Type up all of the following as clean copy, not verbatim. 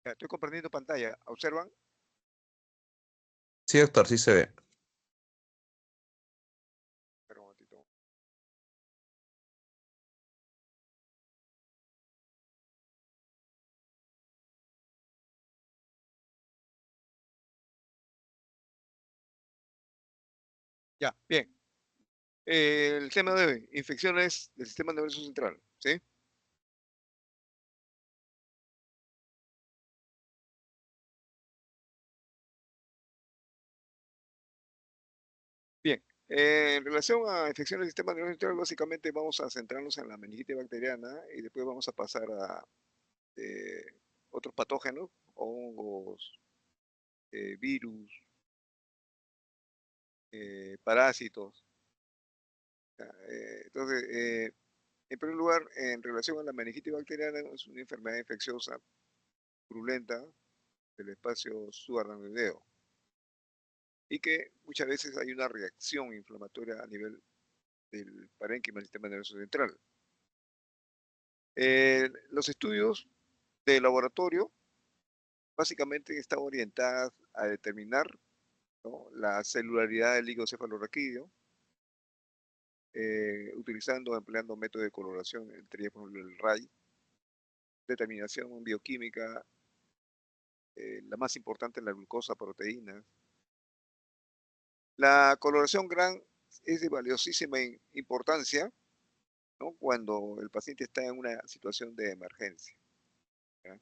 Ya, estoy compartiendo pantalla. ¿Observan? Sí, doctor, sí se ve. Espera un momentito. Ya, bien. El tema de hoy, infecciones del sistema nervioso central. ¿Sí? Bien. En relación a infecciones del sistema nervioso central, básicamente vamos a centrarnos en la meningitis bacteriana y después vamos a pasar a otros patógenos, hongos, virus, parásitos. Entonces, en primer lugar, en relación a la meningitis bacteriana, es una enfermedad infecciosa purulenta del espacio subaracnoideo y que muchas veces hay una reacción inflamatoria a nivel del parénquima del sistema nervioso central. Los estudios de laboratorio básicamente están orientados a determinar, ¿no?, la celularidad del hígado cefalorraquídeo, utilizando, empleando métodos de coloración, entre ellos, por ejemplo, el RAI, determinación bioquímica, la más importante es la glucosa, proteínas. La coloración GRAN es de valiosísima importancia, ¿no?, cuando el paciente está en una situación de emergencia. ¿Ya?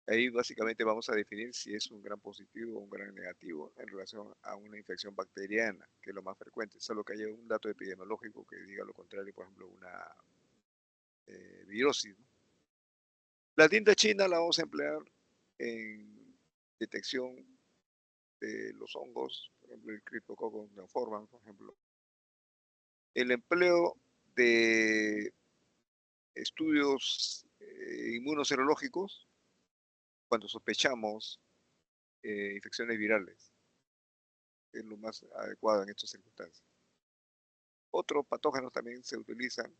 Ahí básicamente vamos a definir si es un gran positivo o un gran negativo en relación a una infección bacteriana, que es lo más frecuente, solo que haya un dato epidemiológico que diga lo contrario, por ejemplo, una virosis, ¿no? La tinta china la vamos a emplear en detección de los hongos, por ejemplo, el Cryptococcus neoformans, por ejemplo. El empleo de estudios inmunoserológicos cuando sospechamos infecciones virales, es lo más adecuado en estas circunstancias. Otros patógenos también se utilizan.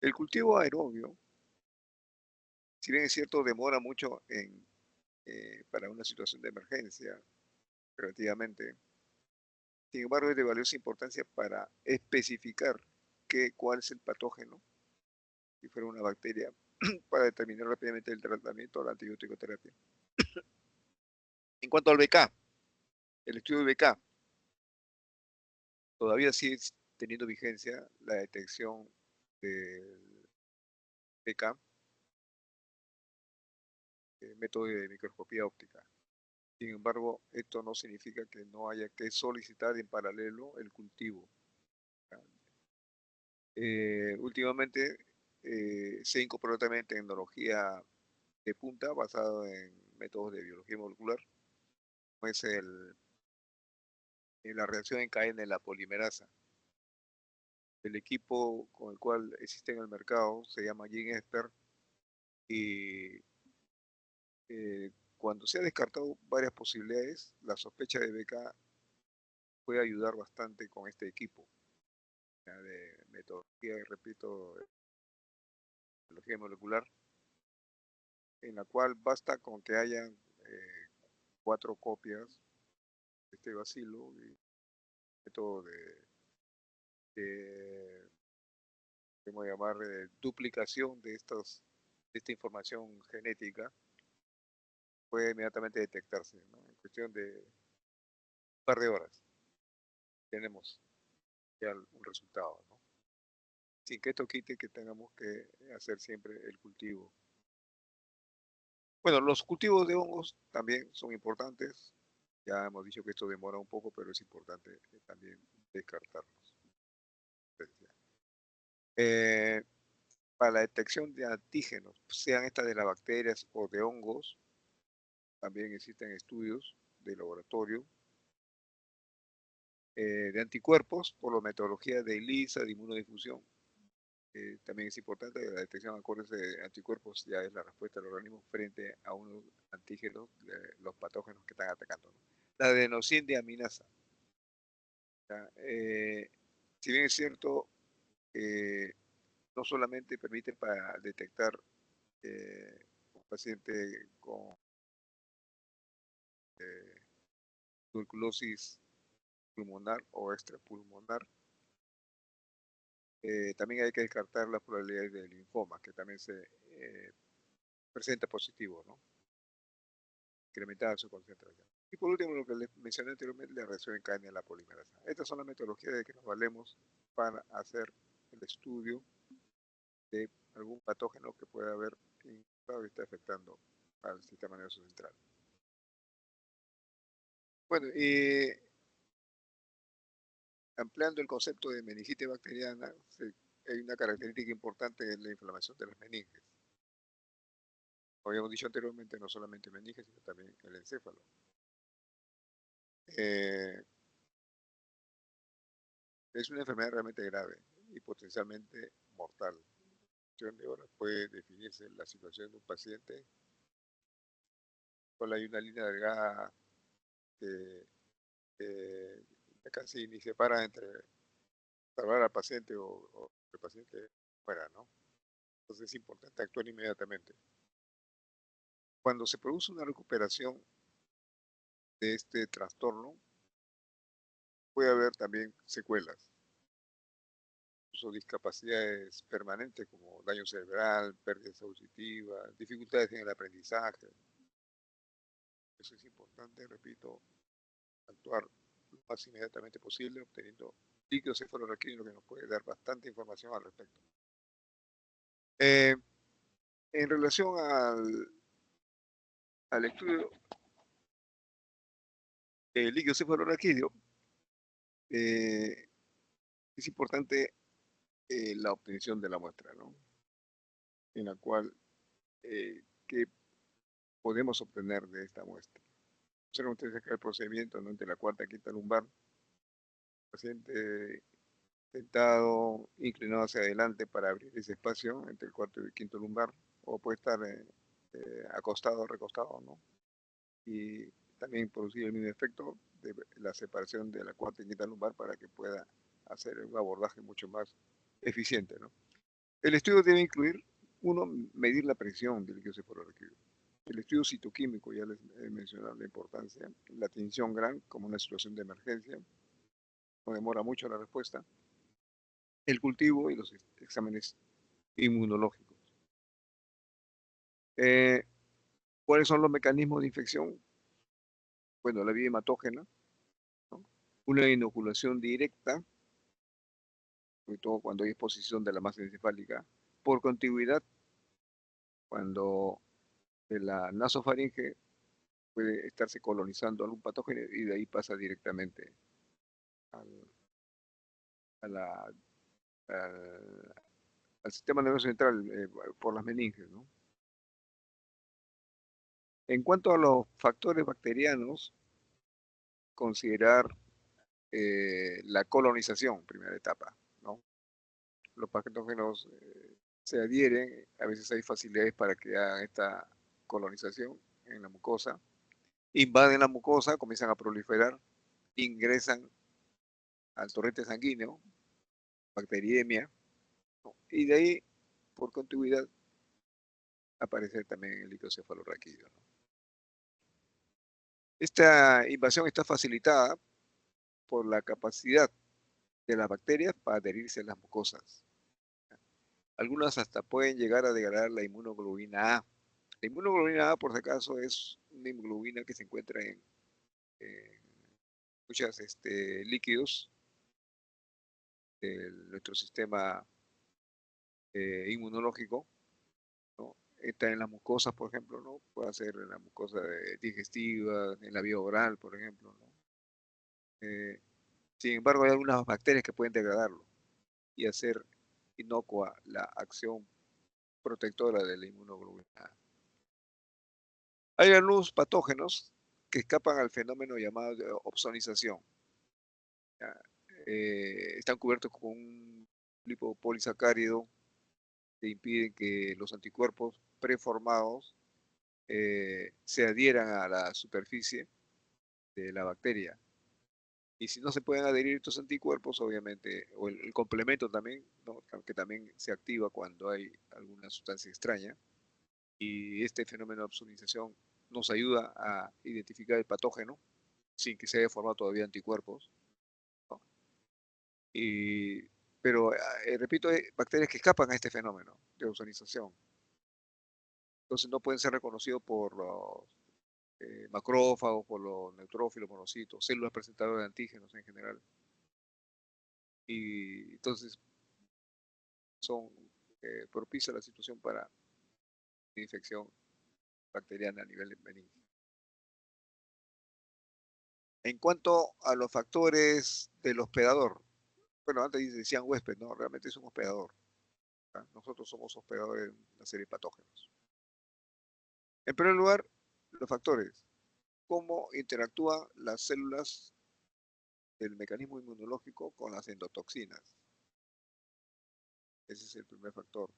El cultivo aerobio, si bien es cierto, demora mucho para una situación de emergencia, relativamente, sin embargo es de valiosa importancia para especificar cuál es el patógeno, si fuera una bacteria, para determinar rápidamente el tratamiento o la antibiótico terapia. En cuanto al BK, el estudio de BK, todavía sigue teniendo vigencia la detección del BK, método de microscopía óptica. Sin embargo, esto no significa que no haya que solicitar en paralelo el cultivo. Últimamente se incorporó también tecnología de punta basada en métodos de biología molecular, como es la reacción en cadena de la polimerasa. El equipo con el cual existe en el mercado se llama GenExpert y cuando se ha descartado varias posibilidades, la sospecha de BK puede ayudar bastante con este equipo, ¿ya?, de metodología, y repito, biología molecular, en la cual basta con que hayan 4 copias de este bacilo y método de ¿cómo llamar?, duplicación de esta información genética, puede inmediatamente detectarse, ¿no? En cuestión de un par de horas tenemos ya un resultado, ¿no? Sin que esto quite que tengamos que hacer siempre el cultivo. Bueno, los cultivos de hongos también son importantes. Ya hemos dicho que esto demora un poco, pero es importante también descartarlos. Eh, para la detección de antígenos, sean estas de las bacterias o de hongos, también existen estudios de laboratorio de anticuerpos por la metodología de ELISA, de inmunodifusión. También es importante la detección, acuérdense, de anticuerpos, ya es la respuesta del organismo frente a unos antígenos de los patógenos que están atacando, ¿no? La adenosine-deaminasa. Si bien es cierto, no solamente permite para detectar paciente con tuberculosis pulmonar o extrapulmonar, también hay que descartar las probabilidades de linfoma, que también se presenta positivo, ¿no? Incrementada su concentración. Y por último, lo que les mencioné anteriormente, la reacción en cadena de la polimerasa. Estas son las metodologías de que nos valemos para hacer el estudio de algún patógeno que pueda haber infectado y está afectando al sistema nervioso central. Bueno, y ampliando el concepto de meningitis bacteriana, hay una característica importante que es la inflamación de las meninges. Como habíamos dicho anteriormente, no solamente meninges, sino también el encéfalo. Es una enfermedad realmente grave y potencialmente mortal. De horas puede definirse la situación de un paciente. Solo hay una línea delgada que casi ni separa entre salvar al paciente o el paciente fuera, ¿no? Entonces es importante actuar inmediatamente. Cuando se produce una recuperación de este trastorno, puede haber también secuelas, incluso discapacidades permanentes como daño cerebral, pérdidas auditivas, dificultades en el aprendizaje. Eso es importante, repito, actuar lo más inmediatamente posible, obteniendo líquido cefalorraquídeo que nos puede dar bastante información al respecto. En relación al estudio del líquido cefalorraquídeo, es importante la obtención de la muestra, ¿no? En la cual, ¿qué podemos obtener de esta muestra? Observen ustedes acá el procedimiento, ¿no? Entre la cuarta y quinta lumbar, paciente sentado, inclinado hacia adelante para abrir ese espacio entre el cuarto y el quinto lumbar, o puede estar acostado o recostado, ¿no? Y también producir el mismo efecto de la separación de la cuarta y quinta lumbar para que pueda hacer un abordaje mucho más eficiente, ¿no? El estudio debe incluir, uno, medir la presión del líquido cefalorraquídeo. El estudio citoquímico, ya les he mencionado la importancia, la tinción GRAN como una situación de emergencia, no demora mucho la respuesta, el cultivo y los exámenes inmunológicos. ¿Cuáles son los mecanismos de infección? Bueno, la vía hematógena, ¿no? Una inoculación directa, sobre todo cuando hay exposición de la masa encefálica, por contigüidad, cuando de la nasofaringe puede estarse colonizando algún patógeno y de ahí pasa directamente al, a la, al, al sistema nervioso central por las meninges, ¿no? En cuanto a los factores bacterianos, considerar la colonización, primera etapa, ¿no? Los patógenos se adhieren, a veces hay facilidades para que hagan esta colonización en la mucosa, invaden la mucosa, comienzan a proliferar, ingresan al torrente sanguíneo, bacteriemia, ¿no? Y de ahí, por continuidad, aparece también el líquido cefalorraquídeo, ¿no? Esta invasión está facilitada por la capacidad de las bacterias para adherirse a las mucosas. Algunas hasta pueden llegar a degradar la inmunoglobulina A. La inmunoglobulina A, por si acaso, es una inmunoglobulina que se encuentra en muchos líquidos de nuestro sistema inmunológico, ¿no? Está en las mucosas, por ejemplo, ¿no? Puede ser en la mucosa digestiva, en la vía oral, por ejemplo, ¿no? Sin embargo, hay algunas bacterias que pueden degradarlo y hacer inocua la acción protectora de la inmunoglobulina A. Hay algunos patógenos que escapan al fenómeno llamado de opsonización. Están cubiertos con un lipopolisacárido que impiden que los anticuerpos preformados se adhieran a la superficie de la bacteria. Y si no se pueden adherir estos anticuerpos, obviamente, o el complemento también, ¿no? Que también se activa cuando hay alguna sustancia extraña, Y este fenómeno de absorbización nos ayuda a identificar el patógeno sin que se haya formado todavía anticuerpos, ¿no? Y, pero, repito, hay bacterias que escapan a este fenómeno de ozonización. Entonces no pueden ser reconocidos por los macrófagos, por los neutrófilos, monocitos, células presentadoras de antígenos en general. Y entonces son propicias la situación para infección bacteriana a nivel benigno. En cuanto a los factores del hospedador, bueno, antes decían huésped, no, realmente es un hospedador, ¿verdad? Nosotros somos hospedadores de una serie de patógenos. En primer lugar, los factores. Cómo interactúan las células del mecanismo inmunológico con las endotoxinas. Ese es el primer factor.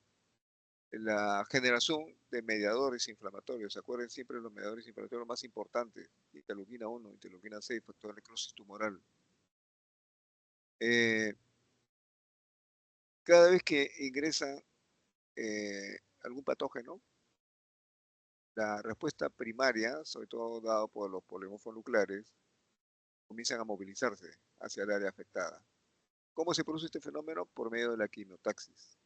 La generación de mediadores inflamatorios. ¿Se acuerdan siempre de los mediadores inflamatorios más importantes? Interleuquina 1, interleuquina 6, factor de necrosis tumoral. Cada vez que ingresa algún patógeno, la respuesta primaria, sobre todo dado por los polimorfos nucleares, comienzan a movilizarse hacia el área afectada. ¿Cómo se produce este fenómeno? Por medio de la quimiotaxis.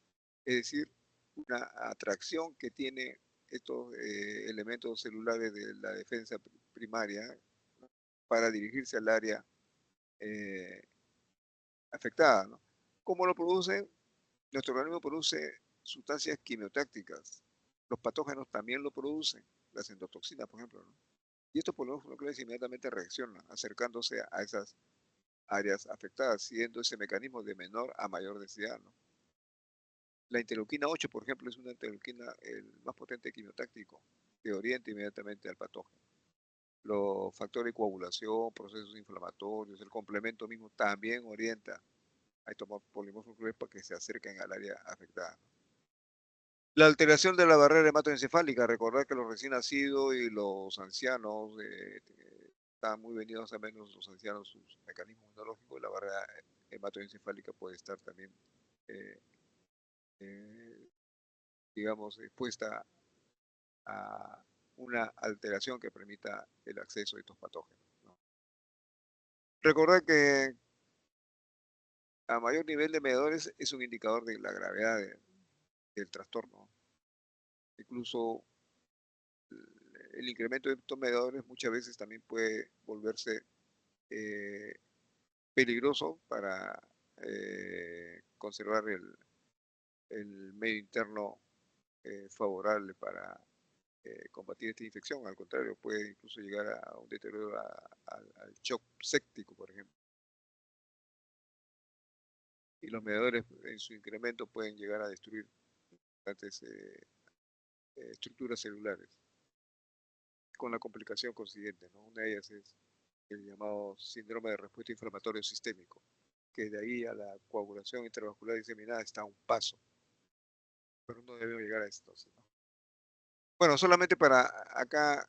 Es decir, una atracción que tiene estos elementos celulares de la defensa primaria para dirigirse al área afectada, ¿no? ¿Cómo lo produce? Nuestro organismo produce sustancias quimiotácticas. Los patógenos también lo producen, las endotoxinas, por ejemplo, ¿no? Y estos polimorfos nucleares inmediatamente reaccionan, acercándose a esas áreas afectadas, siendo ese mecanismo de menor a mayor densidad, ¿no? La interleuquina 8, por ejemplo, es una interleuquina el más potente quimiotáctico que orienta inmediatamente al patógeno. Los factores de coagulación, procesos inflamatorios, el complemento mismo también orienta a estos polimorfos nucleares para que se acerquen al área afectada. La alteración de la barrera hematoencefálica, recordar que los recién nacidos y los ancianos están muy venidos a menos los ancianos, sus mecanismos inmunológicos, y la barrera hematoencefálica puede estar también, eh, eh, digamos, expuesta a una alteración que permita el acceso a estos patógenos, ¿no? Recordar que a mayor nivel de medidores es un indicador de la gravedad del trastorno. Incluso el incremento de estos medidores muchas veces también puede volverse eh, peligroso para conservar el medio interno favorable para combatir esta infección. Al contrario, puede incluso llegar a un deterioro al shock séptico, por ejemplo. Y los medidores en su incremento pueden llegar a destruir bastantes estructuras celulares, con la complicación consiguiente, ¿no? Una de ellas es el llamado síndrome de respuesta inflamatorio sistémico, que de ahí a la coagulación intravascular diseminada está a un paso, pero no debemos llegar a esto, ¿no? Bueno, solamente para acá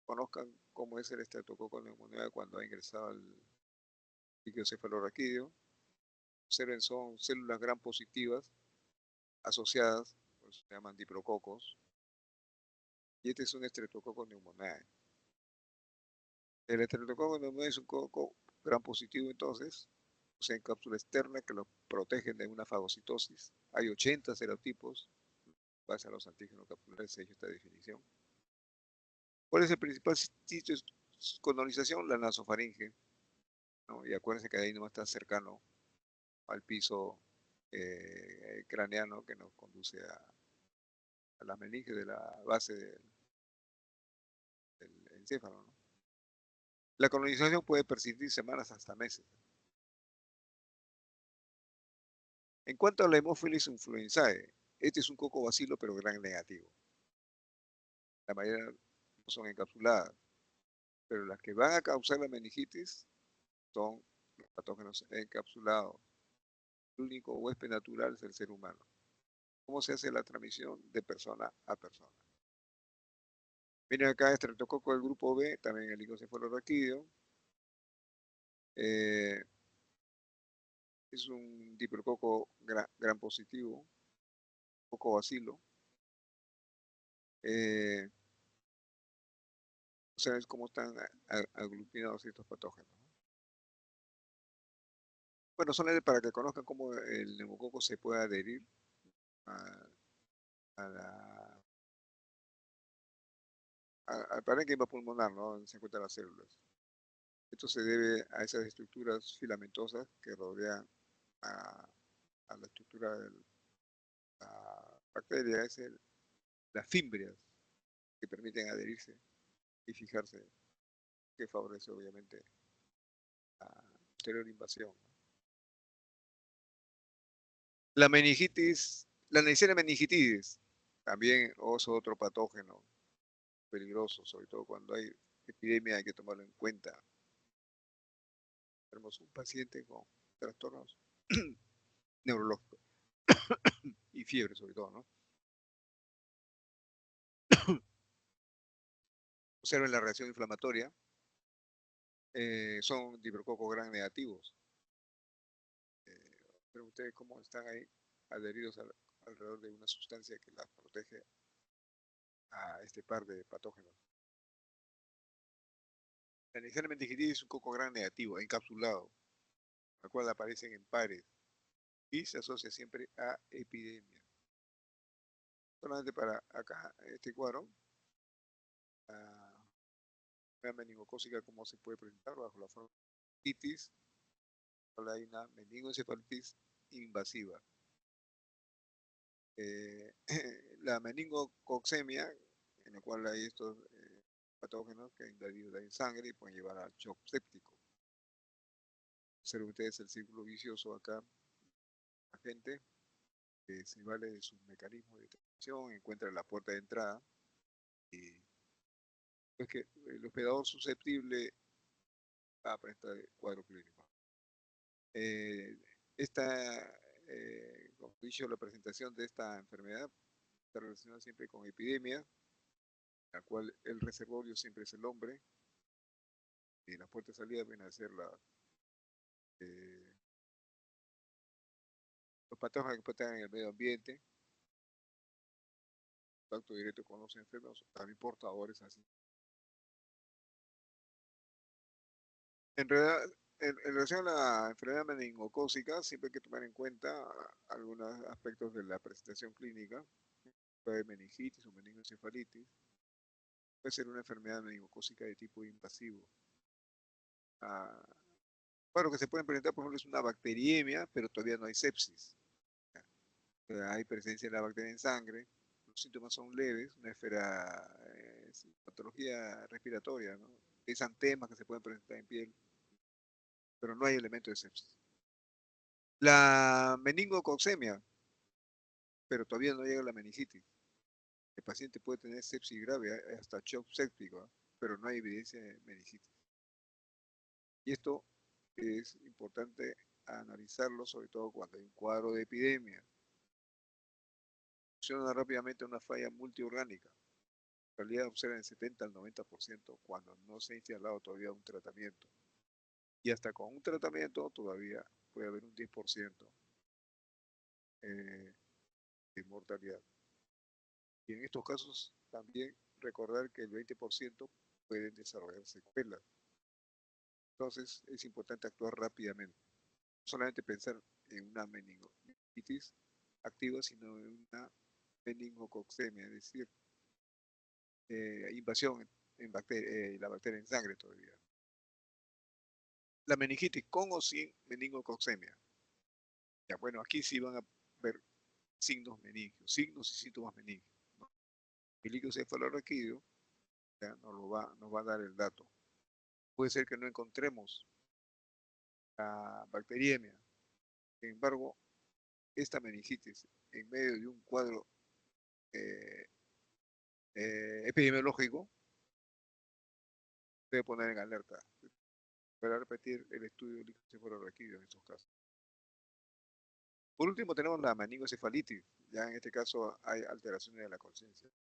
conozcan cómo es el estreptococo neumonía cuando ha ingresado al líquido cefalorraquídeo. Observen, son células gram positivas asociadas, por eso se llaman diprococos, y este es un estreptococo pneumoniae. El estreptococo pneumoniae es un coco gram positivo, entonces, o sea, en cápsula externa que lo protegen de una fagocitosis. Hay 80 serotipos, base a los antígenos capsulares, se ha hecho esta definición. ¿Cuál es el principal sitio de colonización? La nasofaringe, ¿no? Y acuérdense que ahí no está cercano al piso craneano que nos conduce a la meninge de la base del encéfalo, ¿no? La colonización puede persistir semanas hasta meses. En cuanto a la Haemophilus influenzae, este es un coco bacilo pero gran negativo. La mayoría no son encapsuladas, pero las que van a causar la meningitis son los patógenos encapsulados. El único huésped natural es el ser humano. ¿Cómo se hace la transmisión de persona a persona? Miren acá, estreptococo del grupo B, también el licocefalorraquídeo. Es un diprococo gran positivo. poco vacilo. ¿Sabes cómo están aglutinados estos patógenos? Bueno, solamente para que conozcan cómo el neumococo se puede adherir a, a la, al parénquima pulmonar, ¿no? Donde se encuentran las células. Esto se debe a esas estructuras filamentosas que rodean a, a la estructura de la bacteria, las fimbrias que permiten adherirse y fijarse, que favorece obviamente la posterior invasión. La meningitis, la Neisseria meningitidis, también es otro patógeno peligroso, sobre todo cuando hay epidemia hay que tomarlo en cuenta. Tenemos un paciente con trastornos neurológicos y fiebre sobre todo, ¿no? Observen la reacción inflamatoria, son diplococo gran negativos. Pero ustedes cómo están ahí adheridos alrededor de una sustancia que las protege a este par de patógenos. La Neisseria meningitidis es un coco gran negativo, encapsulado, al cual aparecen en pares y se asocia siempre a epidemia. Solamente para acá, este cuadro, la meningocócica, cómo se puede presentar bajo la forma de meningitis, hay una meningoencefalitis invasiva. La meningococcemia, en la cual hay estos patógenos que invadidos en sangre y pueden llevar al shock séptico. Observen ustedes el círculo vicioso acá, la gente que se vale de sus mecanismos de transmisión, encuentra la puerta de entrada y es que el hospedador susceptible a presentar el cuadro clínico. Esta, como he dicho, la presentación de esta enfermedad está relacionada siempre con epidemia, la cual el reservorio siempre es el hombre, y las puertas de salida vienen a ser eh, los patógenos que pueden estar en el medio ambiente, contacto directo con los enfermos, también portadores así. En realidad, en relación a la enfermedad meningocócica, siempre hay que tomar en cuenta algunos aspectos de la presentación clínica, puede meningitis o meningoencefalitis, puede ser una enfermedad meningocócica de tipo invasivo. Bueno, que se pueden presentar, por ejemplo, es una bacteriemia, pero todavía no hay sepsis. Hay presencia de la bacteria en sangre, los síntomas son leves, una patología respiratoria, ¿no? Exantemas que se pueden presentar en piel, pero no hay elemento de sepsis. La meningococcemia, pero todavía no llega la meningitis. El paciente puede tener sepsis grave, hasta shock séptico, pero no hay evidencia de meningitis. Y esto es importante analizarlo, sobre todo cuando hay un cuadro de epidemia. Funciona rápidamente una falla multiorgánica. En realidad observa el 70 al 90% cuando no se ha instalado todavía un tratamiento. Y hasta con un tratamiento todavía puede haber un 10% de mortalidad. Y en estos casos también recordar que el 20% pueden desarrollar secuelas. Entonces es importante actuar rápidamente. No solamente pensar en una meningitis activa, sino en una meningococcemia, es decir, invasión en la bacteria en sangre todavía. La meningitis con o sin meningococcemia. Ya, bueno, aquí sí van a ver signos meningios, signos y síntomas meningios. El líquido cefalorraquídeo ya nos va a dar el dato. Puede ser que no encontremos la bacteriemia. Sin embargo, esta meningitis, en medio de un cuadro eh, epidemiológico, debe poner en alerta para repetir el estudio del líquido cefalorraquídeo en estos casos. Por último, tenemos la meningoencefalitis. Ya en este caso hay alteraciones de la conciencia.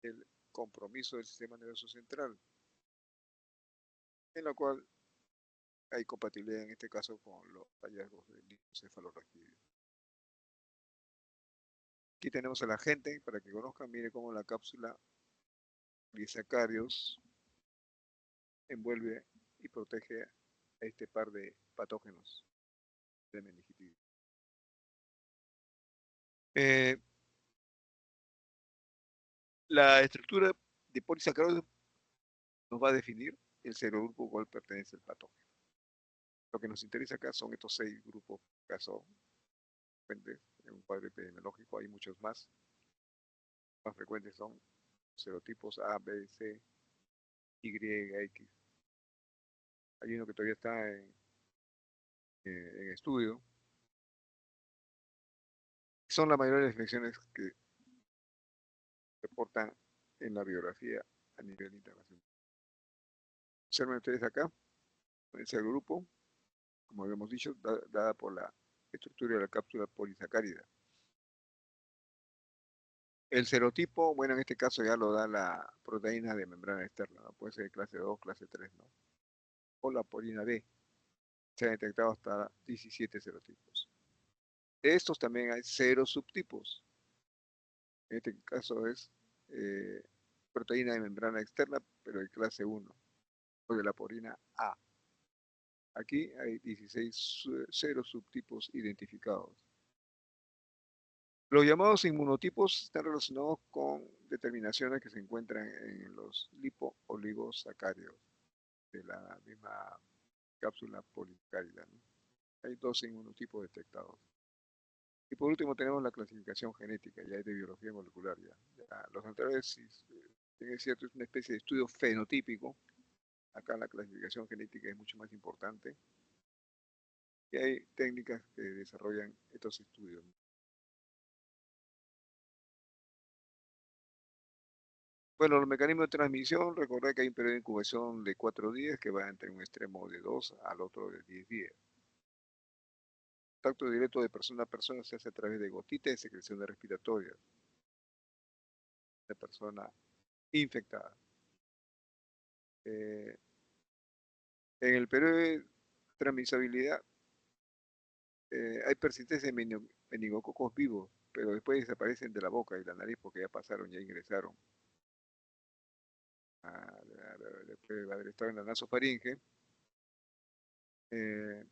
El compromiso del sistema nervioso central, en la cual hay compatibilidad en este caso con los hallazgos del cefalorraquídeo. Aquí tenemos el agente para que conozcan, mire cómo la cápsula polisacáridos envuelve y protege a este par de patógenos de meningitis. La estructura de polisacáridos nos va a definir el serogrupo al cual pertenece el patógeno. Lo que nos interesa acá son estos 6 grupos que son frecuentes en un cuadro epidemiológico. Hay muchos más. Los más frecuentes son serotipos A, B, C, Y, X. Hay uno que todavía está en estudio. Son la mayoría de las infecciones que se reportan en la biografía a nivel internacional. Observen ustedes acá, ese grupo, como habíamos dicho, dada por la estructura de la cápsula polisacárida. El serotipo, bueno, en este caso ya lo da la proteína de membrana externa, ¿no? Puede ser de clase 2, clase 3, ¿no? O la polina B. Se han detectado hasta 17 serotipos. De estos también hay 0 subtipos. En este caso es proteína de membrana externa, pero de clase 1, o de la polina A. Aquí hay 16 0 subtipos identificados. Los llamados inmunotipos están relacionados con determinaciones que se encuentran en los lipo-oligosacáridos de la misma cápsula polisacárida, ¿no? Hay 12 inmunotipos detectados. Y por último tenemos la clasificación genética, ya es de biología molecular. Ya los anteriores, si es cierto, es una especie de estudio fenotípico. Acá la clasificación genética es mucho más importante. Y hay técnicas que desarrollan estos estudios. Bueno, los mecanismos de transmisión, recordad que hay un periodo de incubación de 4 días que va entre un extremo de 2 al otro de 10 días. El contacto directo de persona a persona se hace a través de gotitas de secreciones respiratorias de persona infectada. En el periodo de transmisibilidad hay persistencia de meningococos vivos, pero después desaparecen de la boca y la nariz porque ya pasaron, ya ingresaron. Después de haber estado en la nasofaringe. Eh,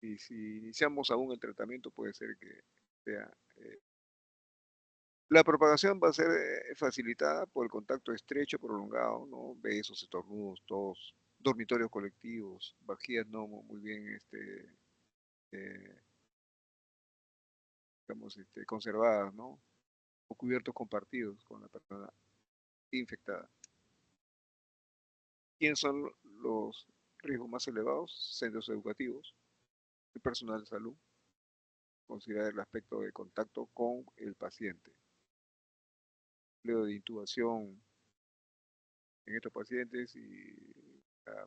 y si iniciamos aún el tratamiento puede ser que sea... la propagación va a ser facilitada por el contacto estrecho, prolongado, ¿no? Besos, estornudos, tos, dormitorios colectivos, vajillas no muy bien eh, digamos, conservadas, ¿no? O cubiertos compartidos con la persona infectada. ¿Quiénes son los riesgos más elevados? Centros educativos, el personal de salud, considerar el aspecto de contacto con el paciente. Empleo de intubación en estos pacientes y la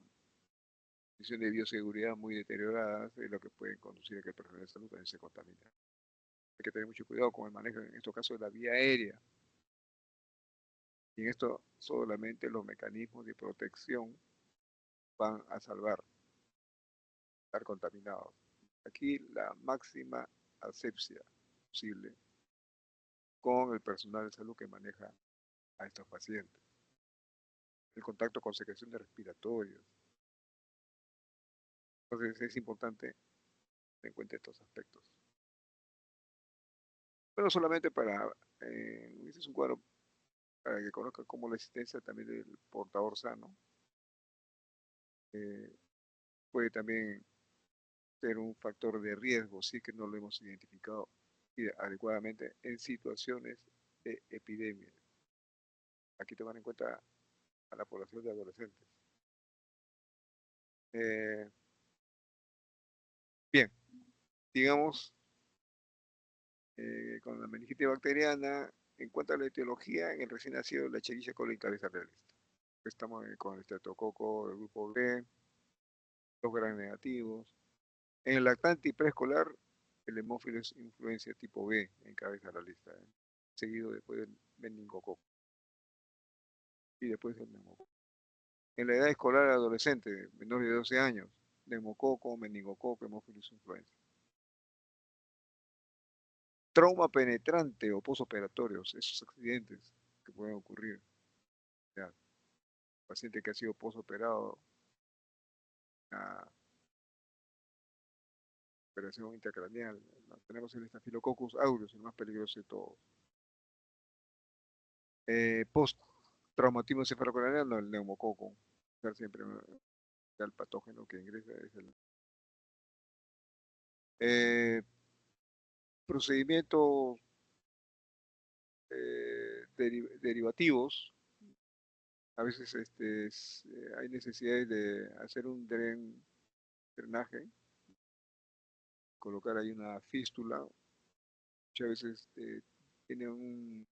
condición de bioseguridad muy deterioradas es lo que puede conducir a que el personal de salud también se contamine. Hay que tener mucho cuidado con el manejo, en estos casos, de la vía aérea. Y en esto solamente los mecanismos de protección van a salvar estar contaminados. Aquí la máxima asepsia posible con el personal de salud que maneja a estos pacientes. El contacto con secreciones respiratorias. Entonces es importante tener en cuenta estos aspectos. Pero solamente para, este es un cuadro para que conozcan cómo la existencia también del portador sano eh, puede también ser un factor de riesgo si es que no lo hemos identificado adecuadamente en situaciones de epidemia. Aquí tomar en cuenta a la población de adolescentes. Eh, bien, digamos, con la meningitis bacteriana, en cuanto a la etiología, en el recién nacido, la Escherichia coli cabeza realista. Estamos con el estreptococo del grupo B, los gran negativos. En el lactante y preescolar, el hemófilos influencia tipo B encabeza la lista, seguido después del meningococo y después del neumococo. En la edad escolar adolescente, menor de 12 años, neumococo, meningococo, hemófilos influenza. Trauma penetrante o posoperatorios, esos accidentes que pueden ocurrir. Ya, paciente que ha sido posoperado, una operación intracraneal, ¿no? Tenemos el Staphylococcus aureus, el más peligroso de todos. Post-traumatismo cefalocraneal, no, el neumococo. Siempre el patógeno que ingresa es el procedimientos derivativos. A veces hay necesidades de hacer un drenaje, colocar ahí una fístula. Muchas veces tiene un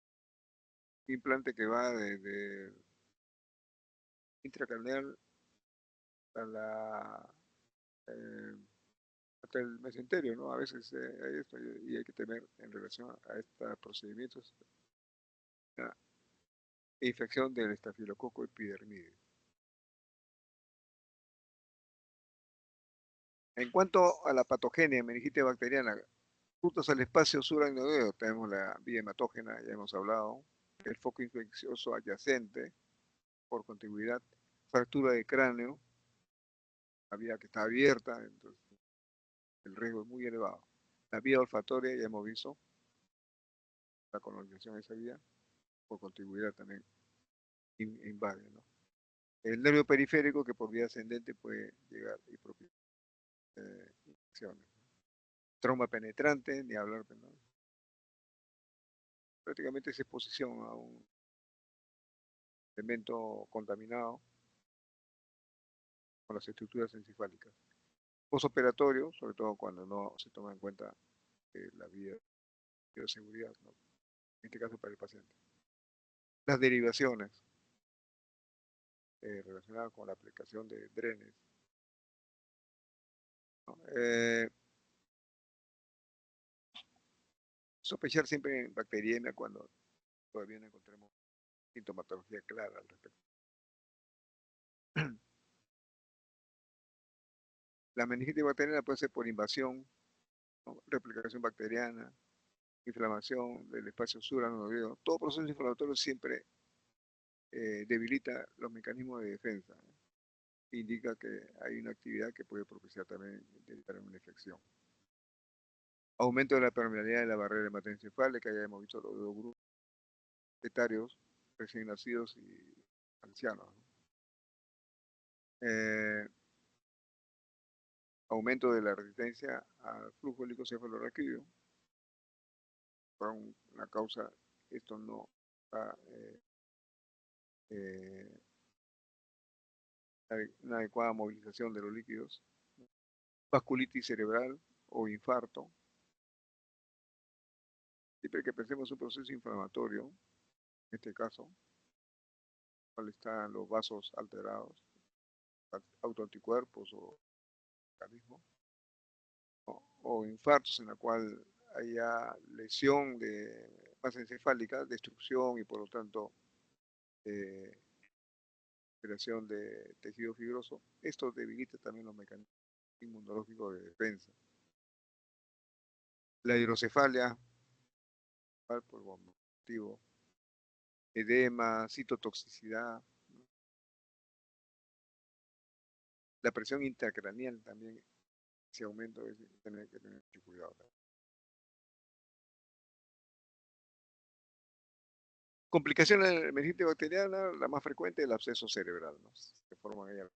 implante que va desde intracraneal a eh, hasta el mesenterio, ¿no? A veces hay esto y hay que tener en relación a estos procedimientos una infección del estafilococo epidermidis. En cuanto a la patogenia meningitis bacteriana, rutas al espacio suranoideo, tenemos la vía hematógena, ya hemos hablado, el foco infeccioso adyacente por contigüidad, fractura de cráneo, la vía que está abierta, entonces el riesgo es muy elevado. La vía olfatoria, ya hemos visto, la colonización de esa vía, por contigüidad también invade, ¿no? El nervio periférico que por vía ascendente puede llegar y propiciar infecciones. Trauma penetrante, ni hablar, ¿no? Prácticamente es exposición a un elemento contaminado con las estructuras encefálicas. Postoperatorio, sobre todo cuando no se toma en cuenta la bioseguridad, ¿no? En este caso para el paciente. Las derivaciones relacionadas con la aplicación de drenes, ¿no? Sospechar siempre en bacteriemia cuando todavía no encontremos sintomatología clara al respecto. La meningitis bacteriana puede ser por invasión, ¿no? Replicación bacteriana, inflamación del espacio suranoideo. Todo proceso inflamatorio siempre debilita los mecanismos de defensa, ¿no? Indica que hay una actividad que puede propiciar también una infección. Aumento de la permeabilidad de la barrera hematoencefálica, ya hemos visto los dos grupos etarios, recién nacidos y ancianos, ¿no? Aumento de la resistencia al flujo helicocefalorraquídeo. Por una causa, esto no está eh, una adecuada movilización de los líquidos. Vasculitis cerebral o infarto. Siempre que pensemos un proceso inflamatorio, en este caso, cuando están los vasos alterados, autoanticuerpos o organismos, o infartos en la cual haya lesión de masa encefálica, destrucción y por lo tanto eh, creación de tejido fibroso, esto debilita también los mecanismos inmunológicos de defensa. La hidrocefalia, por motivo, edema, citotoxicidad, ¿no? La presión intracraneal también, ese aumento es tener que tener mucho cuidado. Complicaciones de la meningitis bacteriana, la más frecuente es el absceso cerebral, ¿no? Se forman ahí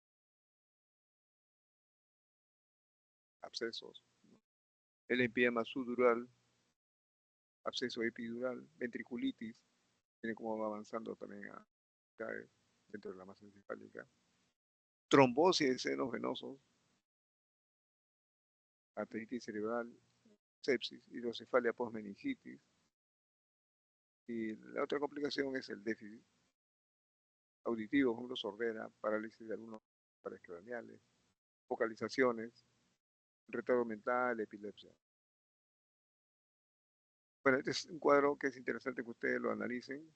abscesos, ¿no? El empiema subdural, absceso epidural, ventriculitis, tiene como va avanzando también a caer dentro de la masa encefálica. Trombosis de senos venosos, arteritis cerebral, sepsis, hidrocefalia postmeningitis. Y la otra complicación es el déficit auditivo, por ejemplo, sordera, parálisis de algunos pares craneales, focalizaciones, retardo mental, epilepsia. Bueno, este es un cuadro que es interesante que ustedes lo analicen.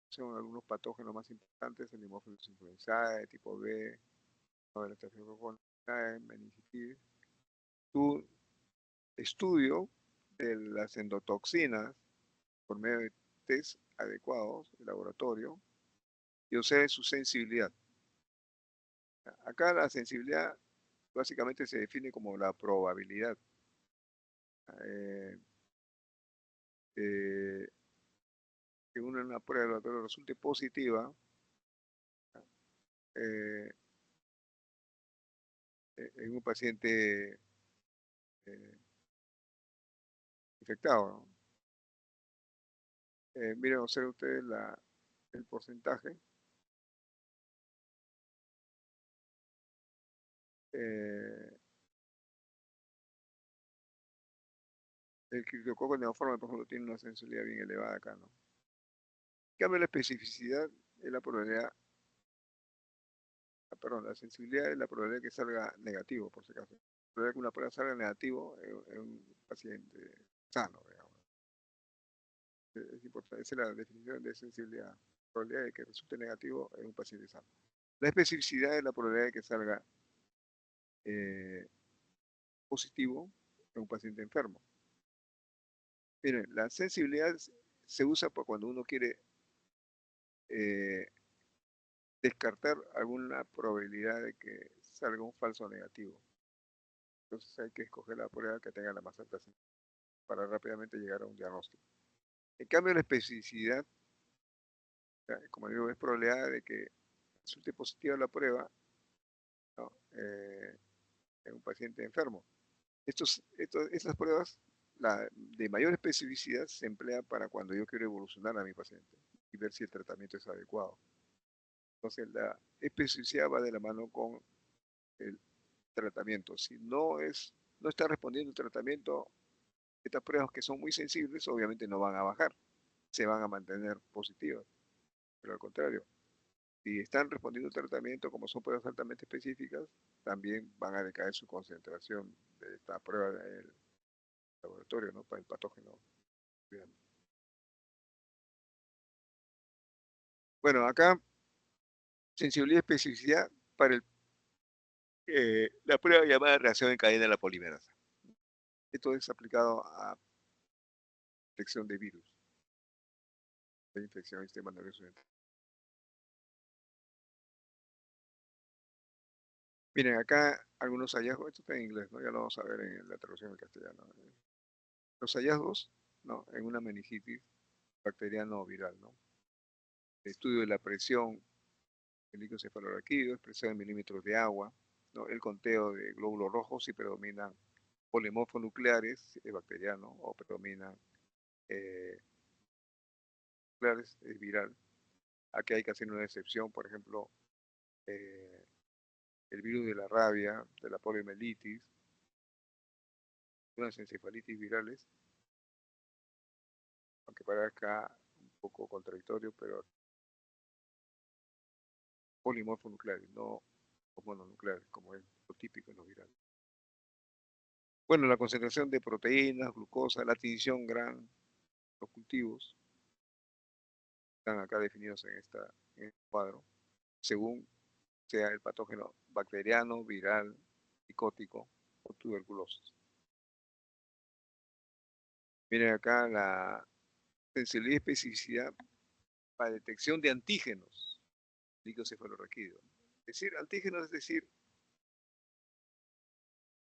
Son algunos patógenos más importantes, el Haemophilus influenzae, tipo B, el Staphylococcus meningitis. Tu estudio de las endotoxinas por medio de test adecuados de laboratorio y observe su sensibilidad. Acá la sensibilidad básicamente se define como la probabilidad eh, de que una prueba de laboratorio resulte positiva eh, en un paciente eh, infectado, ¿no? Miren, observen ustedes el porcentaje. Eh, el criptococo neoforme, por ejemplo, tiene una sensibilidad bien elevada acá, ¿no? En cambio, la especificidad es la probabilidad, perdón, la sensibilidad es la probabilidad que salga negativo, por si acaso. La probabilidad que una prueba salga negativo en un paciente sano, digamos. Es importante, esa es la definición de sensibilidad. Probabilidad de que resulte negativo en un paciente sano. La especificidad es la probabilidad de que salga eh, positivo en un paciente enfermo. Miren, la sensibilidad se usa para cuando uno quiere eh, descartar alguna probabilidad de que salga un falso negativo. Entonces hay que escoger la prueba que tenga la más alta sensibilidad para rápidamente llegar a un diagnóstico. En cambio, la especificidad, como digo, es probabilidad de que resulte positiva la prueba, ¿no? En un paciente enfermo. Estas pruebas de mayor especificidad se emplea para cuando yo quiero evolucionar a mi paciente y ver si el tratamiento es adecuado. Entonces, la especificidad va de la mano con el tratamiento. Si no está respondiendo el tratamiento, estas pruebas que son muy sensibles obviamente no van a bajar, se van a mantener positivas. Pero al contrario, si están respondiendo el tratamiento, como son pruebas altamente específicas, también van a decaer su concentración de esta prueba del laboratorio, ¿no? Para el patógeno. Bueno, acá sensibilidad y especificidad para la prueba llamada reacción en cadena de la polimerasa. Esto es aplicado a detección de virus, de infección del sistema nervioso central. Miren, acá algunos hallazgos, esto está en inglés, ¿no? Ya lo vamos a ver en la traducción al castellano. Los hallazgos, ¿no? En una meningitis bacteriana o viral, ¿no? El estudio de la presión, el líquido cefalorraquídeo, expresado en milímetros de agua, ¿no? El conteo de glóbulos rojos si predominan polimorfonucleares bacterianos o predominan eh, nucleares viral. Aquí hay que hacer una excepción, por ejemplo, eh, el virus de la rabia, de la poliomielitis, unas encefalitis virales, aunque parezca un poco contradictorio, pero polimorfonucleares, no mononucleares, como es lo típico en los virales. Bueno, la concentración de proteínas, glucosa, la tinción gran, los cultivos, están acá definidos en este cuadro, según sea el patógeno bacteriano, viral, psicótico o tuberculosis. Miren acá la sensibilidad y especificidad para detección de antígenos, líquido cefalorraquídeo. Es decir, antígenos es decir,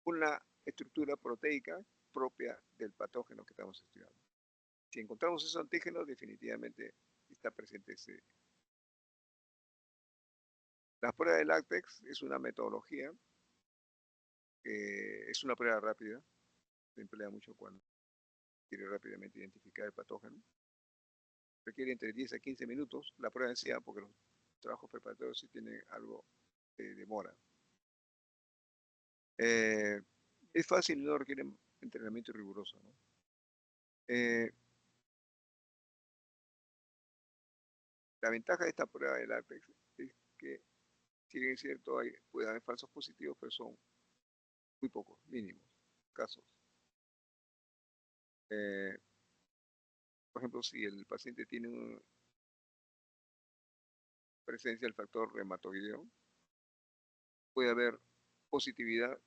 una estructura proteica propia del patógeno que estamos estudiando. Si encontramos esos antígenos, definitivamente está presente ese. La prueba de látex es una metodología que es una prueba rápida, se emplea mucho cuando quiere rápidamente identificar el patógeno. Requiere entre 10 a 15 minutos la prueba en sí, porque los trabajos preparatorios sí tienen algo de demora. Eh, es fácil y no requiere entrenamiento riguroso, ¿no? Eh, la ventaja de esta prueba del látex es que, si bien es cierto, puede haber falsos positivos, pero son muy pocos, mínimos casos. Eh, por ejemplo, si el paciente tiene una presencia del factor reumatoideo, puede haber positividad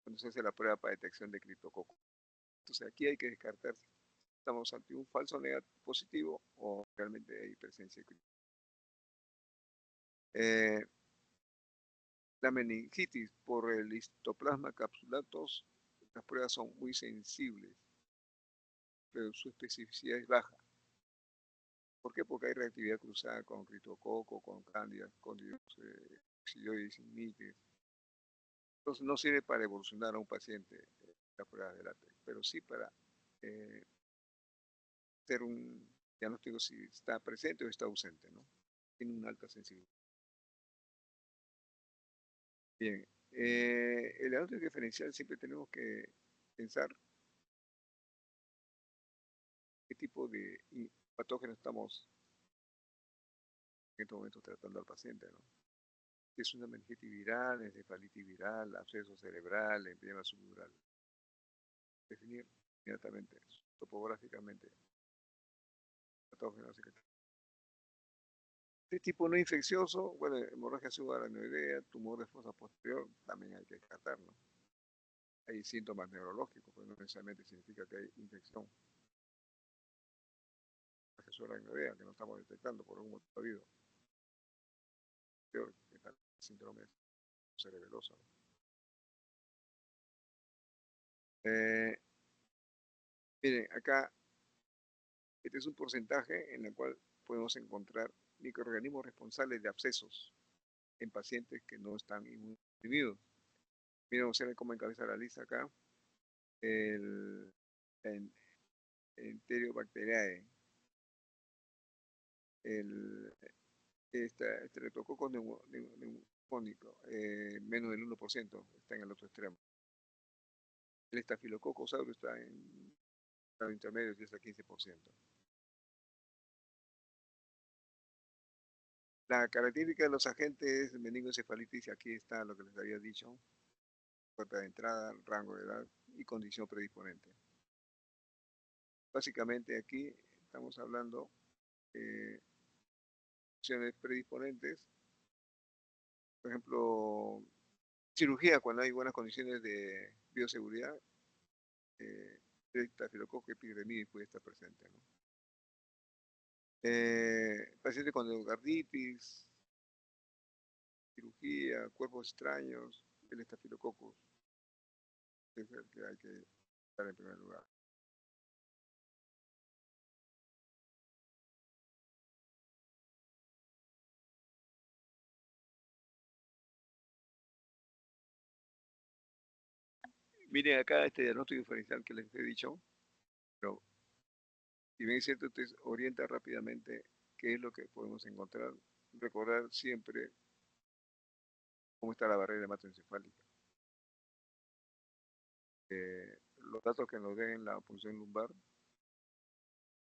cuando se hace la prueba para detección de criptococo. Entonces aquí hay que descartar si estamos ante un falso negativo positivo o realmente hay presencia de eh, la meningitis por el histoplasma capsulatus, las pruebas son muy sensibles, pero su especificidad es baja. ¿Por qué? Porque hay reactividad cruzada con criptococo, con cándida, con xilioides ignitis. Entonces no sirve para evolucionar a un paciente la prueba de látex, pero sí para eh, hacer un diagnóstico si está presente o está ausente, ¿no? Tiene una alta sensibilidad. Bien, el diagnóstico diferencial siempre tenemos que pensar qué tipo de patógeno estamos en este momento tratando al paciente, ¿no? Si es una meningitis viral, encefalitis viral, absceso cerebral, empiema subdural. Definir inmediatamente, topográficamente, patógenos. Este tipo no infeccioso, bueno, hemorragia subaracnoidea, tumor de fosa posterior, también hay que descartarlo. Hay síntomas neurológicos, pero no necesariamente significa que hay infección. Hemorragia subaracnoidea, que no estamos detectando por algún motivo habido. Peor, que tal síndrome cerebeloso. Eh, Miren, acá este es un porcentaje en el cual podemos encontrar microorganismos responsables de abscesos en pacientes que no están inmunodeprimidos. Miren, vamos a ver cómo encabeza la lista acá. El Enterobacteriae, el Streptococcus neumónico, menos del 1%, está en el otro extremo. El Staphylococcus aureus está en grado intermedio, 10 a 15%. La característica de los agentes meningoencefalitis, aquí está lo que les había dicho, puerta de entrada, rango de edad y condición predisponente. Básicamente aquí estamos hablando de condiciones predisponentes, por ejemplo, cirugía cuando hay buenas condiciones de bioseguridad, Staphylococcus epidermidis puede estar presente, ¿no? Pacientes con endocarditis, cirugía, cuerpos extraños, el estafilococcus es el que hay que estar en primer lugar. Miren acá este diagnóstico diferencial que les he dicho, pero si bien es cierto, usted orienta rápidamente qué es lo que podemos encontrar, recordar siempre cómo está la barrera hematoencefálica. Los datos que nos den la punción lumbar,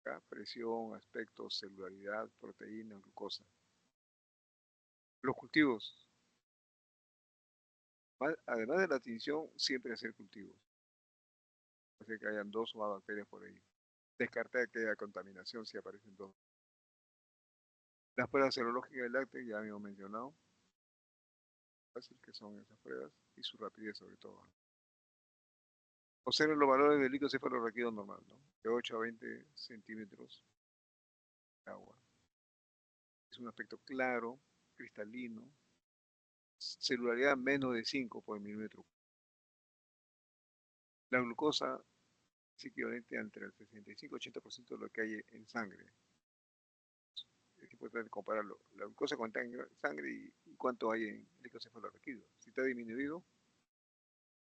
acá, presión, aspecto, celularidad, proteína, glucosa. Los cultivos, además de la tinción, siempre hacer cultivos. Hace que hayan dos o más bacterias por ahí. Descartar que haya contaminación si aparecen dos. Las pruebas serológicas del lácteos ya habíamos mencionado, fácil que son esas pruebas y su rapidez sobre todo. Observen los valores del líquido cefalorraquídeo normal, ¿no? De 8 a 20 centímetros de agua. Es un aspecto claro, cristalino, celularidad menos de 5 por milímetro. La glucosa es equivalente entre el 65 y 80% de lo que hay en sangre. Es importante compararlo. La glucosa cuánta en sangre y cuánto hay en líquido cefalorraquídeo. Si está disminuido,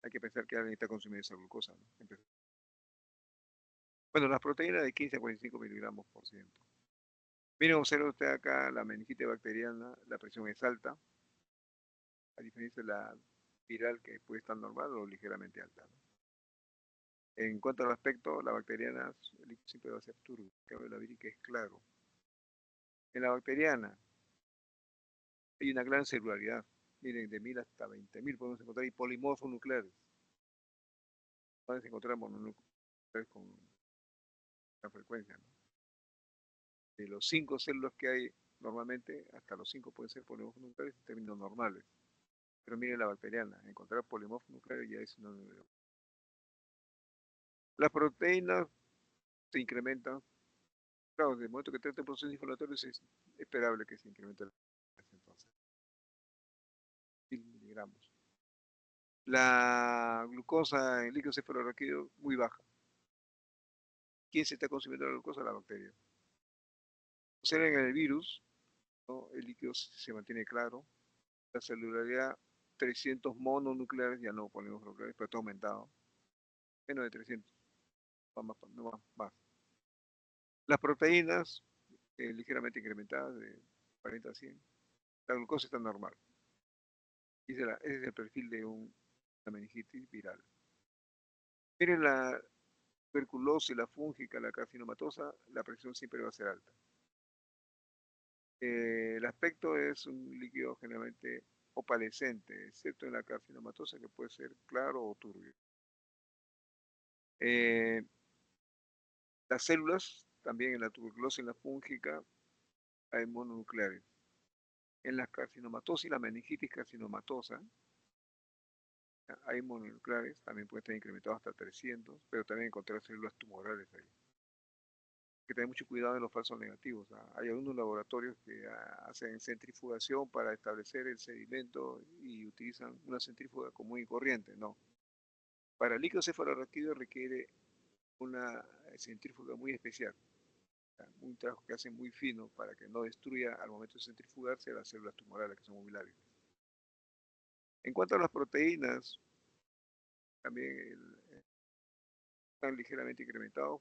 hay que pensar que alguien está consumiendo esa glucosa, ¿no? Bueno, las proteínas de 15 a 45 miligramos por ciento. Miren, observa usted acá la meningitis bacteriana, la presión es alta, a diferencia de la viral que puede estar normal o ligeramente alta, ¿no? En cuanto al aspecto, la bacteriana siempre va a ser turbio, en cambio la vírica es claro. En la bacteriana hay una gran celularidad, miren, de 1000 hasta 20.000 podemos encontrar y polimorfos nucleares. Podemos encontrar mononucleares con gran frecuencia, ¿no? De los 5 células que hay normalmente, hasta los 5 pueden ser polimorfos nucleares en términos normales. Pero miren la bacteriana, encontrar polimorfos nucleares ya es una novedad. Las proteínas se incrementan. Claro, desde el momento que trata el proceso inflamatorio es esperable que se incremente entonces, 1000 miligramos. La glucosa en líquido cefalorraquídeo muy baja. ¿Quién se está consumiendo la glucosa? La bacteria. O sea, en el virus, ¿no? El líquido se mantiene claro. La celularidad, 300 mononucleares, ya no ponemos nucleares, pero está aumentado. Menos de 300, no más. Las proteínas, ligeramente incrementadas, de 40 a 100. La glucosa está normal. Ese es el perfil de una meningitis viral. Miren la tuberculosis, la fúngica, la carcinomatosa, la presión siempre va a ser alta. El aspecto es un líquido generalmente opalescente, excepto en la carcinomatosa que puede ser claro o turbio. Las células, también en la tuberculosis y en la fúngica, hay mononucleares. En la carcinomatosis y la meningitis carcinomatosa, hay mononucleares, también pueden estar incrementados hasta 300, pero también encontrar células tumorales ahí. Hay que tener mucho cuidado en los falsos negativos. Hay algunos laboratorios que hacen centrifugación para establecer el sedimento y utilizan una centrífuga común y corriente. No. Para el líquido cefalorraquídeo requiere una centrífuga muy especial, un trabajo que hace muy fino para que no destruya al momento de centrifugarse las células tumorales que son muy lábiles. En cuanto a las proteínas, también están ligeramente incrementados,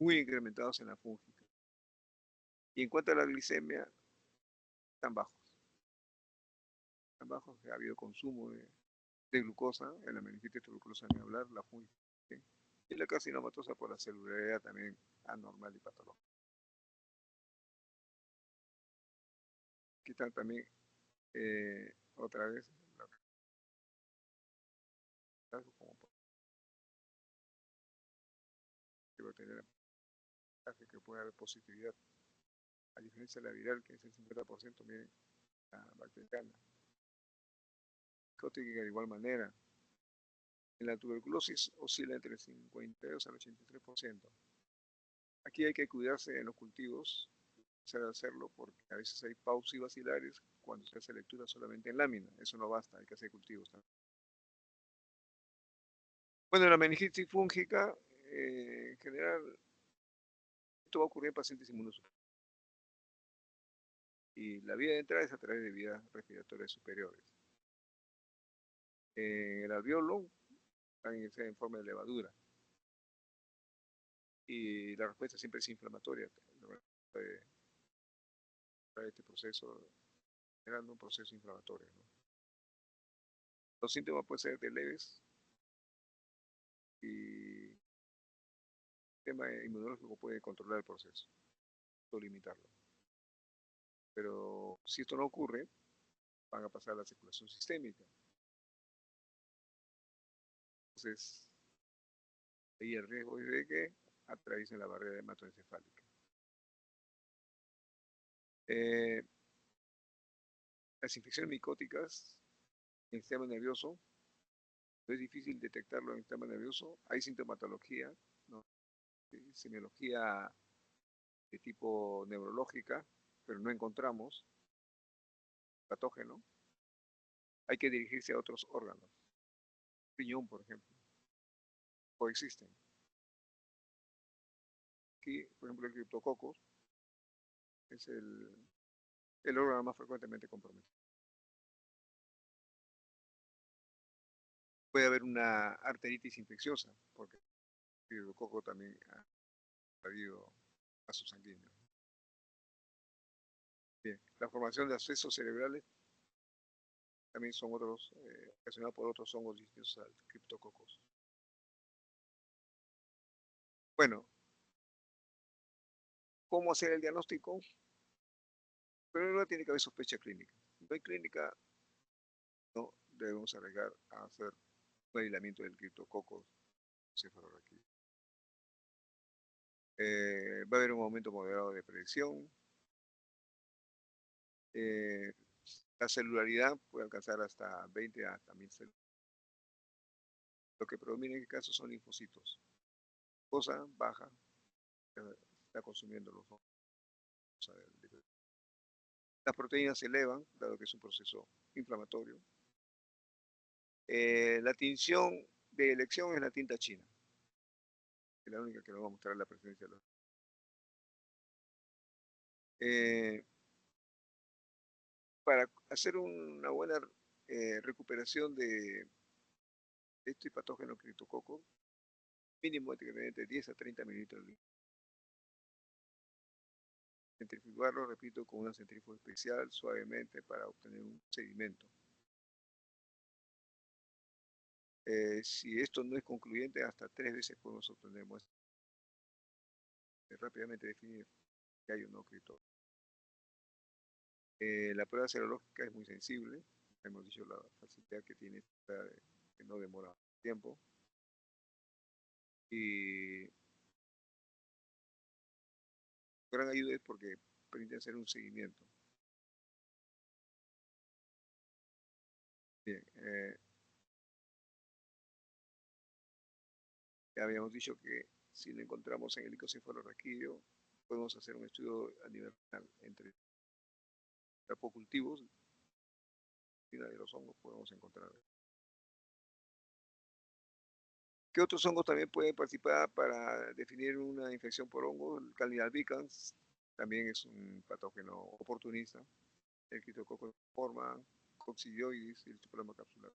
muy incrementados en la fúngica. Y en cuanto a la glicemia, están bajos. Están bajos, ha habido consumo de glucosa, en la meningitis tuberculosa ni hablar, la fúngica. ¿Sí? Y la carcinomatosa por la celularidad también anormal y patológica. Aquí están también, otra vez, como va a tener que puede haber positividad, a diferencia de la viral, que es el 50%, miren, la bacteriana. Psicótica de igual manera. En la tuberculosis oscila entre el 52 al 83%. Aquí hay que cuidarse en los cultivos, empezar a hacerlo, porque a veces hay pausibacilares cuando se hace lectura solamente en lámina. Eso no basta, hay que hacer cultivos también. Bueno, la meningitis fúngica, en general, esto va a ocurrir en pacientes inmunosupresivos. Y la vía de entrada es a través de vías respiratorias superiores. El alveolo también es en forma de levadura. Y la respuesta siempre es inflamatoria. Este proceso, generando un proceso inflamatorio, ¿no? Los síntomas pueden ser de leves y el sistema inmunológico puede controlar el proceso o limitarlo. Pero si esto no ocurre, van a pasar a la circulación sistémica. Entonces, ahí el riesgo es de que atraviesen la barrera hematoencefálica. Las infecciones micóticas en el sistema nervioso, es difícil detectarlo en el sistema nervioso. Hay sintomatología, ¿no? Semiología de tipo neurológica, pero no encontramos patógeno. Hay que dirigirse a otros órganos. Riñón, por ejemplo, coexisten. Aquí, por ejemplo, el criptococos es el órgano más frecuentemente comprometido. Puede haber una arteritis infecciosa, porque el criptococo también ha habido vasos sanguíneos. Bien, la formación de abscesos cerebrales también son otros, ocasionados por otros hongos distintos al criptococos. Bueno, ¿cómo hacer el diagnóstico? Pero tiene que haber sospecha clínica. Si no hay clínica, no debemos arriesgar a hacer un aislamiento del criptococos cefalorraquídeo. Va a haber un aumento moderado de presión. La celularidad puede alcanzar hasta 20 hasta 1000 células. Lo que predomina en este caso son linfocitos. glucosa baja, está consumiendo los hongos. Las proteínas se elevan, dado que es un proceso inflamatorio. La tinción de elección es la tinta china, que es la única que nos va a mostrar la presencia de los... Para hacer una buena recuperación de este patógeno criptococo, mínimo hay que tener de 10 a 30 mililitros de líquido. Centrifugarlo, repito, con una centrífuga especial, suavemente, para obtener un sedimento. Si esto no es concluyente, hasta 3 veces podemos obtener muestras. Rápidamente definir que hay un no cripto. La prueba serológica es muy sensible. Hemos dicho la facilidad que tiene, que no demora tiempo. Y gran ayuda es porque permite hacer un seguimiento. Bien, ya habíamos dicho que si lo encontramos en el icocefalorraquídeo, podemos hacer un estudio a nivel renal entre cultivos y de los hongos podemos encontrar. ¿Qué otros hongos también pueden participar para definir una infección por hongos? El Candida albicans también es un patógeno oportunista. El Cryptococcus forma, Coccidioides y el Tupiloma capsular.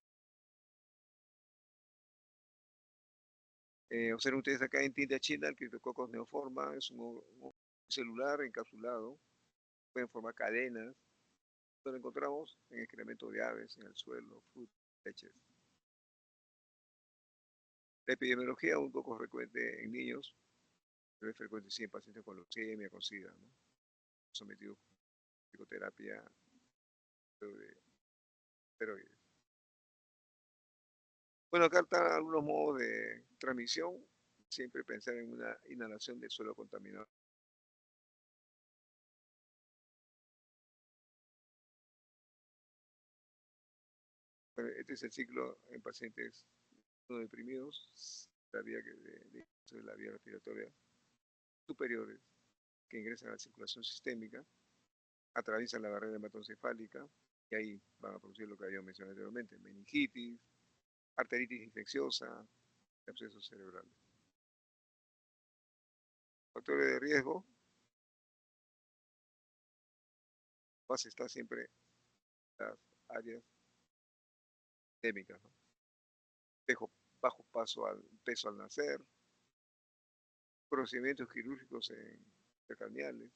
Observen ustedes acá en tinta china, el Cryptococcus neoforma es un celular encapsulado, pueden formar cadenas. Lo encontramos en excremento de aves, en el suelo, frutas, leches. La epidemiología un poco frecuente en niños, pero es frecuente sí en pacientes con leucemia, con SIDA, ¿no? Sometidos a psicoterapia de esteroides. Bueno, acá están algunos modos de transmisión. Siempre pensar en una inhalación de suelo contaminado. Bueno, este es el ciclo en pacientes no deprimidos, la vía de la vía respiratoria superiores que ingresan a la circulación sistémica, atraviesan la barrera hematoencefálica y ahí van a producir lo que habíamos mencionado anteriormente, meningitis, arteritis infecciosa, abscesos cerebrales. Factores de riesgo, base está siempre las áreas endémicas, ¿no? Bajo peso al nacer, procedimientos quirúrgicos intercraneales,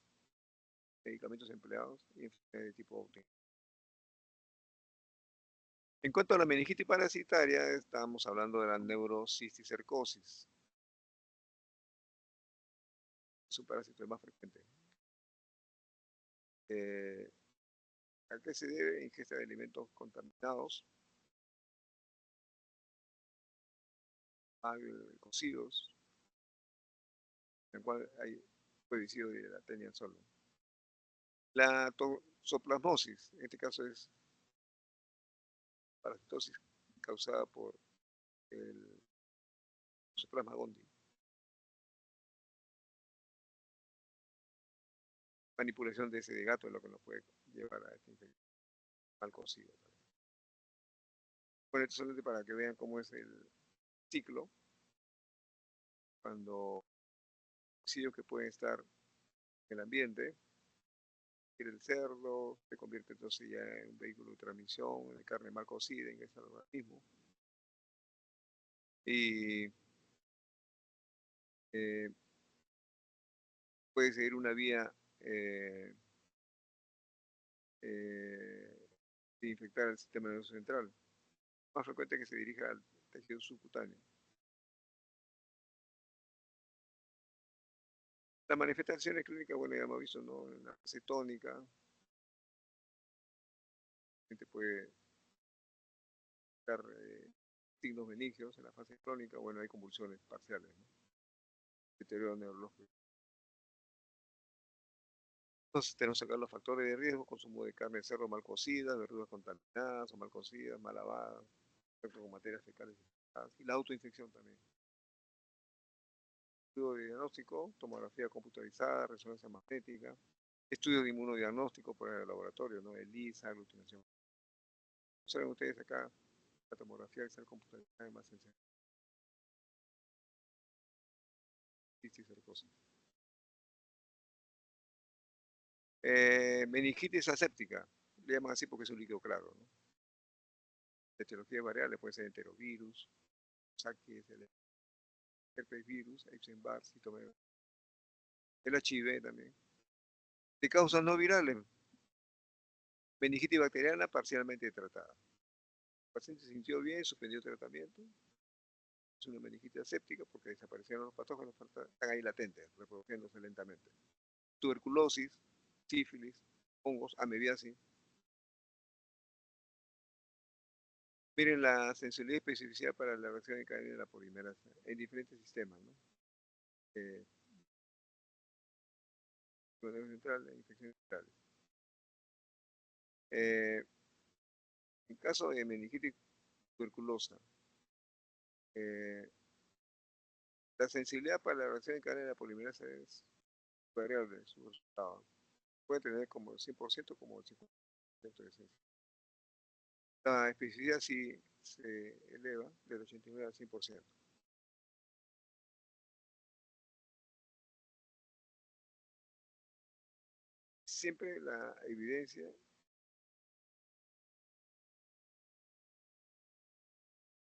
medicamentos empleados y enfermedades de tipo autoinmune. En cuanto a la meningitis parasitaria, estamos hablando de la neurocisticercosis. Es un parásito más frecuente. ¿A qué se debe? Ingesta de alimentos contaminados, mal cocidos, en el cual hay herbicidio de la tenia solo. La toxoplasmosis, en este caso es parasitosis causada por el Toxoplasma gondii. Manipulación de ese de gato es lo que nos puede llevar a esta infección mal cocido. Bueno, esto solamente para que vean cómo es el ciclo cuando residuos que pueden estar en el ambiente, el cerdo se convierte entonces ya en un vehículo de transmisión, de carne mal cocida, ingresa al organismo. Y puede seguir una vía de infectar el sistema nervioso central. Más frecuente que se dirija al tejido subcutáneo. Las manifestaciones clínicas, bueno, ya hemos visto, ¿no? En la fase tónica, la gente puede dar signos meningios. En la fase crónica, bueno, hay convulsiones parciales, ¿no? Deterioro neurológico. Entonces tenemos acá los factores de riesgo: consumo de carne de cerdo mal cocida, verduras contaminadas o mal cocidas, mal lavadas, con materias fecales y la autoinfección también. estudio de diagnóstico, tomografía computarizada, resonancia magnética, estudio de inmunodiagnóstico por el laboratorio, ¿no? ELISA, aglutinación. Saben ustedes acá, la tomografía es el computarizada es más sencilla. Meningitis aséptica, le llaman así porque es un líquido claro, ¿no? La etiología variable puede ser enterovirus, saquis, el herpes virus, Epstein-Barr, citomegalo, el HIV también. De causas no virales, meningitis bacteriana parcialmente tratada. El paciente se sintió bien, suspendió el tratamiento. Es una meningitis aséptica porque desaparecieron los patógenos, están ahí latentes, reproduciéndose lentamente. Tuberculosis, sífilis, hongos, amebiasis. Miren la sensibilidad y especificidad para la reacción en cadena de la polimerasa en diferentes sistemas, ¿no? Central, infecciones centrales. En caso de meningitis tuberculosa, la sensibilidad para la reacción en cadena de la polimerasa es variable, su resultado. Puede tener como el 100% como el 50% de sensibilidad. La especificidad sí se eleva del 89 al 100%. Siempre la evidencia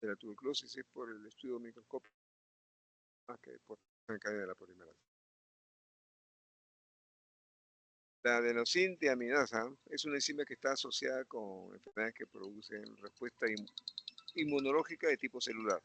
de la tuberculosis es por el estudio microscópico más que por la cadena de la polimerasa. La adenosina es una enzima que está asociada con enfermedades que producen respuesta inmunológica de tipo celular.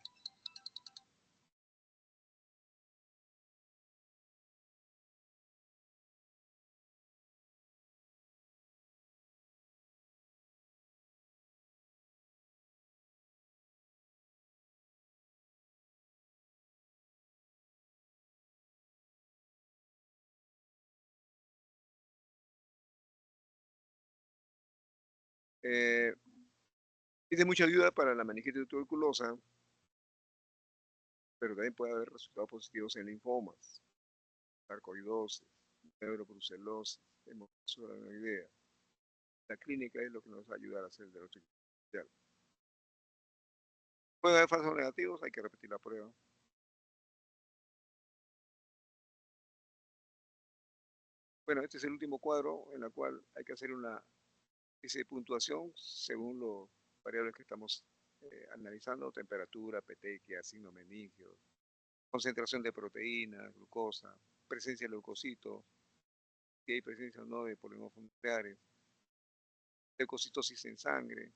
Es de mucha ayuda para la meningitis tuberculosa, pero también puede haber resultados positivos en linfomas, sarcoidosis, neurobrucelosis, hemopexura. La clínica es lo que nos va a ayudar a hacer el diagnóstico diferencial. Puede haber falsos negativos, hay que repetir la prueba. Bueno, este es el último cuadro en el cual hay que hacer una especie de puntuación según los variables que estamos analizando: temperatura, petequia, signo meningio, concentración de proteínas, glucosa, presencia de leucocitos, si hay presencia o no de polimorfos nucleares, leucocitosis en sangre.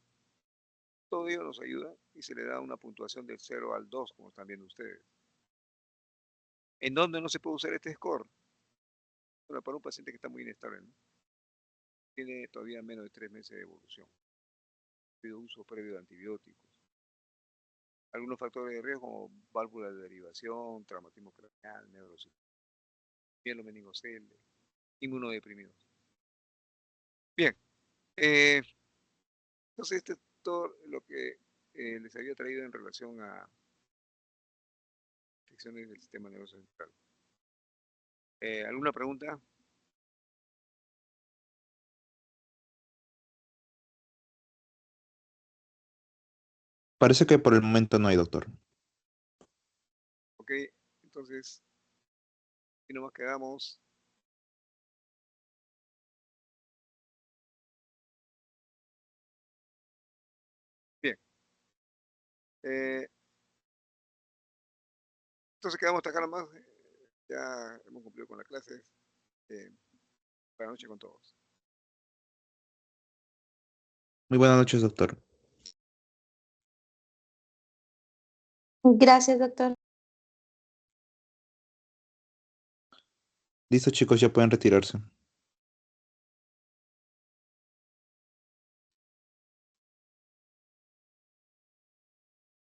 Todo ello nos ayuda y se le da una puntuación del 0 al 2, como están viendo ustedes. ¿En dónde no se puede usar este score? Bueno, para un paciente que está muy inestable, ¿no? Tiene todavía menos de 3 meses de evolución, debido a uso previo de antibióticos. Algunos factores de riesgo como válvula de derivación, traumatismo craneal, neurosis, mielomeningocele, inmunodeprimidos. Bien, entonces este es todo lo que les había traído en relación a infecciones del sistema nervioso central. ¿Alguna pregunta? Parece que por el momento no hay, doctor. Ok, entonces, y nomás quedamos. Bien. Entonces quedamos hasta acá nomás. Ya hemos cumplido con la clase. Buenas noches con todos. Muy buenas noches, doctor. Gracias, doctor. Listo, chicos, ya pueden retirarse.